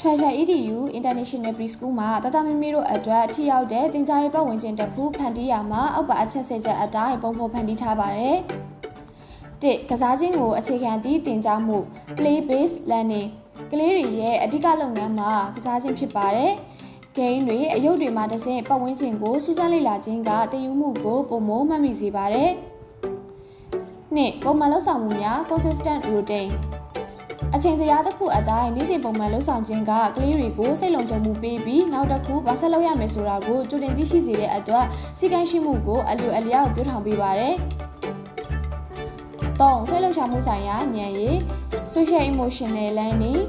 Treasure EDU International Preschool မှာတတမမီတို့အတွက်ထိရောက်တဲ့သင်ကြားရေးပတ်ဝန်းကျင်တစ်ခုဖန်တီးရမှာအောက်ပါအချက်ဆယ်ချက်အတိုင်းပုံဖော်ဖန်တီးထားပါတယ်။တစ်ကစားခြင်းကိုအခြေခံသည့်သင်ကြားမှု Play Based Learning ကလေးတွေရဲ့အဓိကလုပ်ငန်းမှာကစားခြင်းဖြစ်ပါတယ်။ Game တွေအယုတ်တွေမှာတဆင့်ပတ်ဝန်းကျင်ကိုစူးစမ်းလေ့လာခြင်းကသင်ယူမှုကိုပုံမမှတ်မိစေပါတယ်။နှစ်ပုံမှန်လှုပ်ဆောင်မှုများ Consistent Routineအချိန်စရာတစ်ခုအတိုင်းနေ့စဉ်ပုံမှန်လှုပ်ဆောင်ခြင်းကကလေးတွေကိုစိတ်လုံခြုံမှုပေးပြီးနောက်တစ်ခုဘာဆက်လုပ်ရမယ်ဆိုတာကိုကြိုတင်သိရှိစေတဲ့အတွက်စီကံရှိမှုကိုအလျော်အလျောက်ပြောထောင်ပေးပါတယ်။၃စိတ်လှုပ်ရှားမှုဆိုင်ရာဉာဏ်ရည် Social Emotional Learning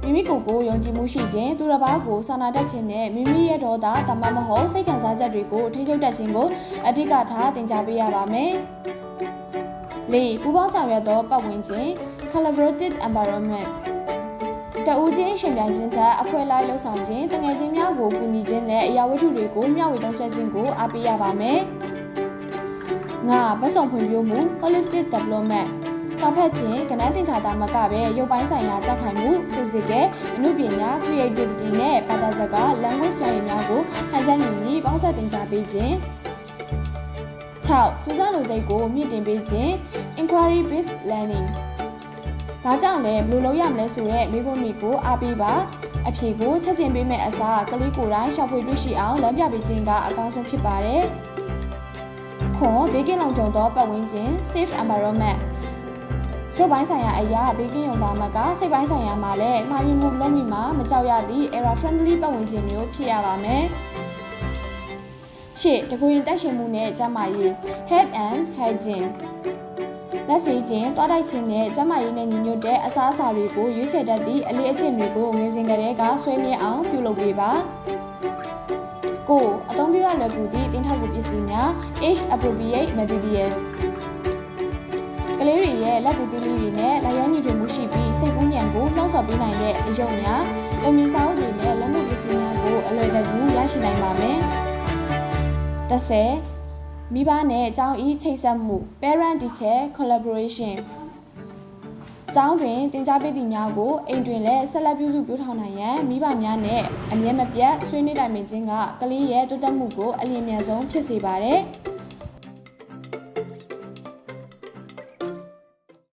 မိမိကိုယ်ကိုယုံကြည်မှုရှိခြင်းသူတစ်ပါးကိုစာနာတတ်ခြင်းနဲ့မိမိရဲ့ဒေါသဒါမှမဟုတ်စိတ်ခံစားချက်တွေကိုထိန်းချုပ်တတ်ခြင်းကိုအဓိကထားသင်ကြားပေးရပါမယ်။၄ပူးပေါင်းဆောင်ရွက်သောပတ်ဝန်းကျင် Collaborative Environment တဦးချင်းရှင်ပြိုင်ခြင်းထက်အဖွဲ့လိုက်လှုပ်ဆောင်ခြင်းတငယ်ချင်းများကိုကူညီခြင်းနဲ့အရာဝတ္ထုတွေကိုမျှဝေသုံးစွဲခြင်းကိုအားပေးရပါမယ်။၅ဘက်ဆောင်ဖွံ့ဖြိုးမှု Holistic Development စာဖတ်ခြင်းကဏ္ဍသင်္ချာတာမကပဲရုပ်ပိုင်းဆိုင်ရာကြက်ခိုင်မှု Physical အမှုပညာ Creativity နဲ့ဘာသာစကား Language စွမ်းရည်များကိုဟန်ချက်ညီညီပေါင်းစပ်သင်ကြားပေးခြင်း၆စူးစမ်းလိုစိတ်ကိုမြင့်တင်ပေးခြင်း Inquiry Based Learning ဘာကြောင့်လဲဘယ်လိုလုပ်ရမလဲဆိုတဲ့မိခွန်းတွေကိုအားပေးပါအဖြေကိုချက်ချင်းပေးမဲ့အစားကလေးကိုယ်တိုင်ရှာဖွေတွေ့ရှိအောင်လမ်းပြပေးခြင်းကအကောင်းဆုံးဖြစ်ပါတယ်။ခွန်ဘေးကင်းလုံခြုံသောပတ်ဝန်းကျင် Safe Environment ရုပ်ပိုင်းဆိုင်ရာအရာဘေးကင်းရုံသာမကစိတ်ပိုင်းဆိုင်ရာမှာလည်းမှားယွင်းမှုလုံးမိမှာမကြောက်ရသည့် error friendly ပတ်ဝန်းကျင်မျိုးဖြစ်ရပါမယ်။ရှစ်တကူရင်တက်ရှင်မှုနဲ့ကျန်းမာရေး Health and Hygiene လက်ဆေးခြင်းတွားတိုက်ခြင်းနဲ့ကျန်းမာရေးနဲ့ညီညွတ်တဲ့အစားအစာတွေကိုရွေးချယ်တတ်သည့်အလေးအကျင့်တွေကိုငယ်စဉ်ကတည်းကဆွေးနွေးအောင်ပြုလုပ်ပေးပါကိုအသုံးပြုရလွယ်ကူသည့်တင်ထောက်ကူပစ္စည်းများ Age Appropriate Materials ကလေးတွေရဲ့လက်သေးသေးလေးတွေနဲ့လက်ရွက်ညီထွေမှုရှိပြီးစိတ်ကူးဉာဏ်ကိုနှောက်ဆော်ပေးနိုင်တဲ့အယုံများပုံမြင်စာအုပ်တွေနဲ့လက်မှုပစ္စည်းများကိုအလွယ်တကူရရှိနိုင်ပါမယ်10မိဘနဲ့အကြောင်းဤချိတ်ဆက်မှု Parent Teacher Collaboration ကျောင်းတွင်သင်ကြားပေးသည့်များကိုအိမ်တွင်လည်းဆက်လက်ပြုစုပြောထောင်နိုင်ရန်မိဘများနဲ့အမြဲမပြတ်ဆွေးနွေးတိုင်ပင်ခြင်းကကလေးရဲ့တိုးတက်မှုကိုအလျင်အမြန်ဆုံးဖြစ်စေပါတယ်။